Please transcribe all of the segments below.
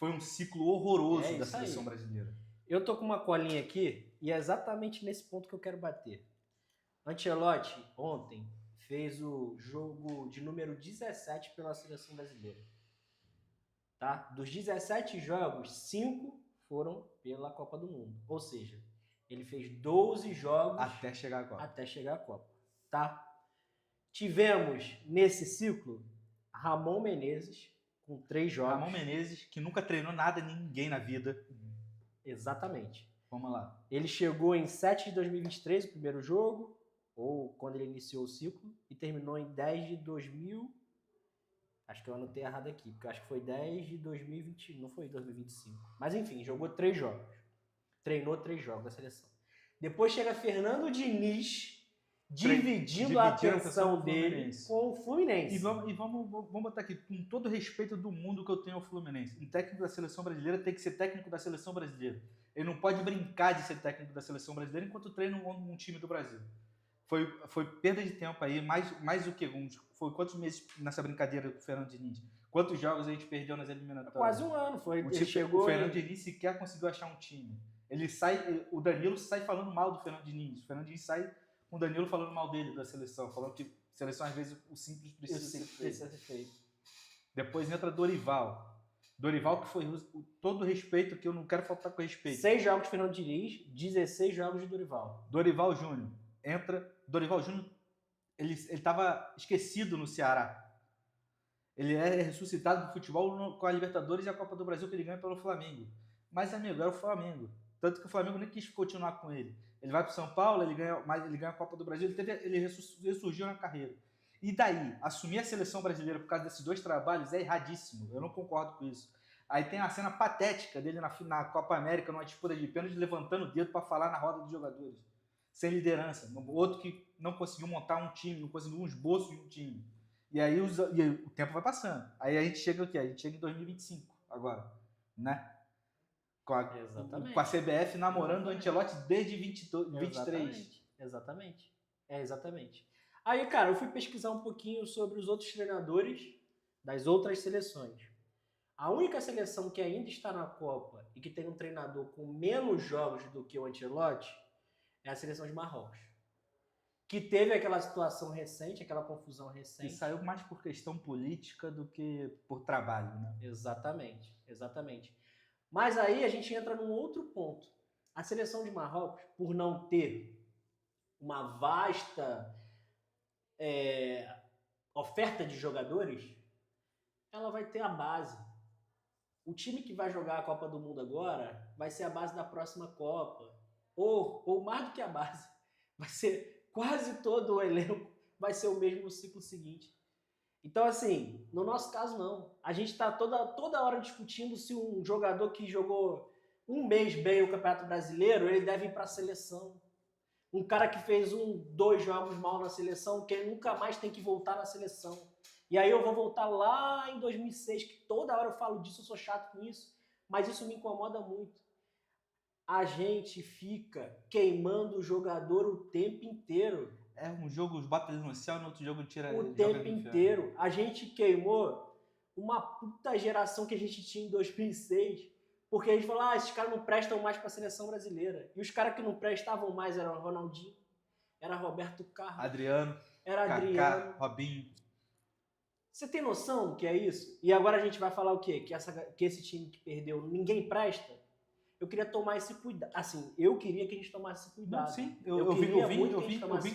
Foi um ciclo horroroso É da isso aí. seleção brasileira. Eu tô com uma colinha aqui e é exatamente nesse ponto que eu quero bater. Ancelotti, ontem, fez o jogo de número 17 pela seleção brasileira. Tá? Dos 17 jogos, 5 foram pela Copa do Mundo. Ou seja, ele fez 12 jogos Até chegar agora. até chegar à Copa. Tá? Tivemos, nesse ciclo, Ramon Menezes, com 3 jogos. Ramon Menezes, que nunca treinou nada ninguém na vida. Exatamente. Vamos lá. Ele chegou em 7 de 2023, o primeiro jogo, ou quando ele iniciou o ciclo, e terminou em 10 de 2000. Acho que eu anotei errado aqui, porque eu acho que foi 10 de 2020, não foi 2025. Mas enfim, jogou 3 jogos. Treinou 3 jogos da seleção. Depois chega Fernando Diniz, dividindo a atenção dele com o Fluminense. E vamos botar aqui, com todo o respeito do mundo que eu tenho ao Fluminense, um técnico da seleção brasileira tem que ser técnico da seleção brasileira. Ele não pode brincar de ser técnico da seleção brasileira enquanto treina um time do Brasil. Foi perda de tempo aí, mais do que foi quantos meses nessa brincadeira com o Fernando Diniz? Quantos jogos a gente perdeu nas eliminatórias? Quase um ano, foi. O Fernando Diniz sequer conseguiu achar um time. O Danilo sai falando mal do Fernando Diniz. O Fernando Diniz sai com o Danilo falando mal dele, da seleção, falando que seleção às vezes o simples precisa ser feito. Depois entra Dorival. Dorival que foi todo o respeito, que eu não quero faltar com respeito. 6 jogos de Fernando Diniz, 16 jogos de Dorival. Dorival Júnior. Dorival Júnior, ele estava esquecido no Ceará. Ele é ressuscitado do futebol com a Libertadores e a Copa do Brasil que ele ganha pelo Flamengo. Mas, amigo, era o Flamengo. Tanto que o Flamengo nem quis continuar com ele. Ele vai para o São Paulo, ele ganha a Copa do Brasil, ele ressurgiu na carreira. E daí, assumir a seleção brasileira por causa desses 2 trabalhos é erradíssimo. Eu não concordo com isso. Aí tem a cena patética dele na Copa América, numa disputa de pênalti, levantando o dedo para falar na roda dos jogadores. Sem liderança. Outro que não conseguiu montar um time, não conseguiu um esboço de um time. E aí o tempo vai passando. Aí a gente chega aqui, a gente chega em 2025 agora, né? Com a CBF namorando o Ancelotti desde 23. Exatamente. Aí, cara, eu fui pesquisar um pouquinho sobre os outros treinadores das outras seleções. A única seleção que ainda está na Copa e que tem um treinador com menos jogos do que o Ancelotti é a seleção de Marrocos. Que teve aquela situação recente, aquela confusão recente. E saiu mais por questão política do que por trabalho, né? Exatamente. Mas aí a gente entra num outro ponto. A seleção de Marrocos, por não ter uma vasta oferta de jogadores, ela vai ter a base. O time que vai jogar a Copa do Mundo agora vai ser a base da próxima Copa. Ou mais do que a base, vai ser quase todo o elenco, vai ser o mesmo no ciclo seguinte. Então, assim, no nosso caso não. A gente está toda hora discutindo se um jogador que jogou um mês bem o Campeonato Brasileiro, ele deve ir para a seleção. Um cara que fez 2 jogos mal na seleção, que ele nunca mais tem que voltar na seleção. E aí eu vou voltar lá em 2006, que toda hora eu falo disso, eu sou chato com isso, mas isso me incomoda muito. A gente fica queimando o jogador o tempo inteiro. É um jogo bota ele no céu, no outro jogo tira o tempo inteiro. A gente queimou uma puta geração que a gente tinha em 2006, porque a gente falou, esses caras não prestam mais para a seleção brasileira. E os caras que não prestavam mais eram Ronaldinho, era Roberto Carlos, Adriano, Adriano, Robinho. Você tem noção do que é isso? E agora a gente vai falar o quê? Que esse time que perdeu, ninguém presta? Eu queria tomar esse cuidado. Assim, eu queria que a gente tomasse esse cuidado. Não, sim, eu vim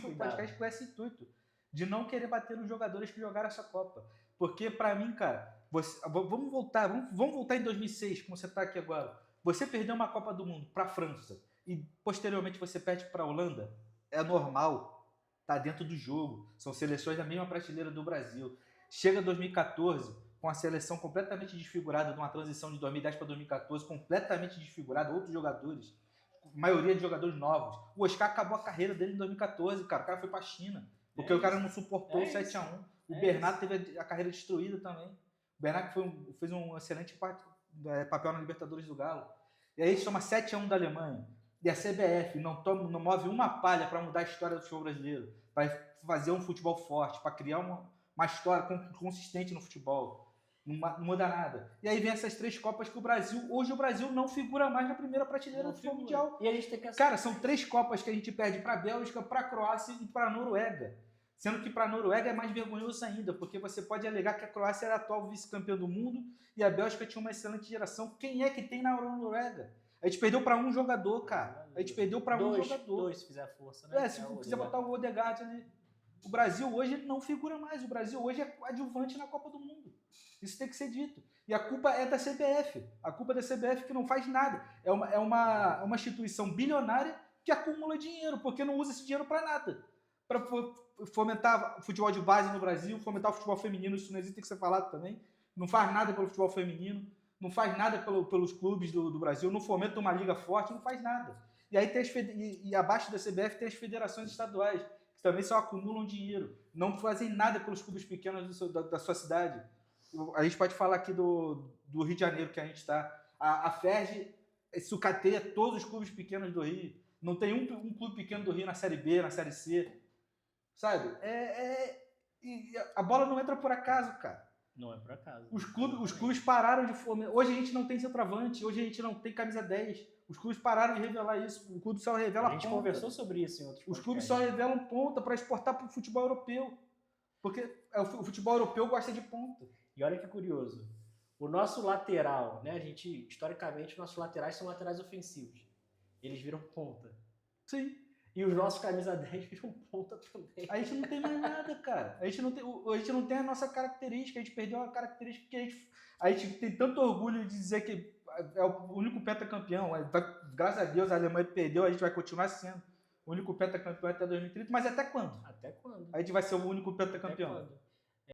com o podcast com esse intuito de não querer bater nos jogadores que jogaram essa Copa. Porque, pra mim, cara, vamos voltar em 2006, como você tá aqui agora. Você perdeu uma Copa do Mundo pra França e, posteriormente, você perde pra Holanda, é normal, tá dentro do jogo. São seleções da mesma prateleira do Brasil. Chega 2014... com a seleção completamente desfigurada, de uma transição de 2010 para 2014, completamente desfigurada, outros jogadores, maioria de jogadores novos. O Oscar acabou a carreira dele em 2014, cara. O cara foi para a China, porque o cara não suportou o 7-1. O Bernardo teve a carreira destruída também. O Bernardo fez um excelente papel na Libertadores do Galo. E aí a gente toma 7-1 da Alemanha. E a CBF não move uma palha para mudar a história do futebol brasileiro, para fazer um futebol forte, para criar uma história consistente no futebol. Não muda nada. E aí vem essas 3 Copas que hoje o Brasil não figura mais na primeira prateleira do futebol mundial. E a gente tem que Cara, são 3 Copas que a gente perde para a Bélgica, para a Croácia e para a Noruega. Sendo que para a Noruega é mais vergonhoso ainda, porque você pode alegar que a Croácia era a atual vice-campeã do mundo e a Bélgica tinha uma excelente geração. Quem é que tem na Noruega? A gente perdeu para um jogador, cara. A gente perdeu para um jogador. 2 se fizer força, né? Se quiser botar o Odegaard ali. O Brasil hoje não figura mais. O Brasil hoje é coadjuvante na Copa do Mundo. Isso tem que ser dito. E a culpa é da CBF. A culpa é da CBF que não faz nada. É uma instituição bilionária que acumula dinheiro, porque não usa esse dinheiro para nada. Para fomentar o futebol de base no Brasil, fomentar o futebol feminino, isso não existe, tem que ser falado também. Não faz nada pelo futebol feminino, não faz nada pelos clubes do Brasil, não fomenta uma liga forte, não faz nada. E aí tem abaixo da CBF tem as federações estaduais, que também só acumulam dinheiro, não fazem nada pelos clubes pequenos da sua cidade. A gente pode falar aqui do Rio de Janeiro, que a gente está. A FERJ sucateia todos os clubes pequenos do Rio. Não tem um clube pequeno do Rio na Série B, na Série C. Sabe? A bola não entra por acaso, cara. Não é por acaso. Os clubes pararam de fomentar. Hoje a gente não tem centroavante, hoje a gente não tem camisa 10. Os clubes pararam de revelar isso. O clube só revela ponta. A gente conversou sobre isso em outros podcasts. Os clubes só revelam ponta para exportar para o futebol europeu. Porque o futebol europeu gosta de ponta. E olha que curioso. O nosso lateral, né? Historicamente, nossos laterais são laterais ofensivos. Eles viram ponta. Sim. E os nossos camisa 10 viram ponta também. A gente não tem mais nada, cara. A gente não tem a nossa característica. A gente perdeu a característica que a gente tem tanto orgulho de dizer que é o único pentacampeão. Graças a Deus a Alemanha perdeu, a gente vai continuar sendo o único pentacampeão até 2030. Mas até quando? Até quando? A gente vai ser o único pentacampeão. Até quando?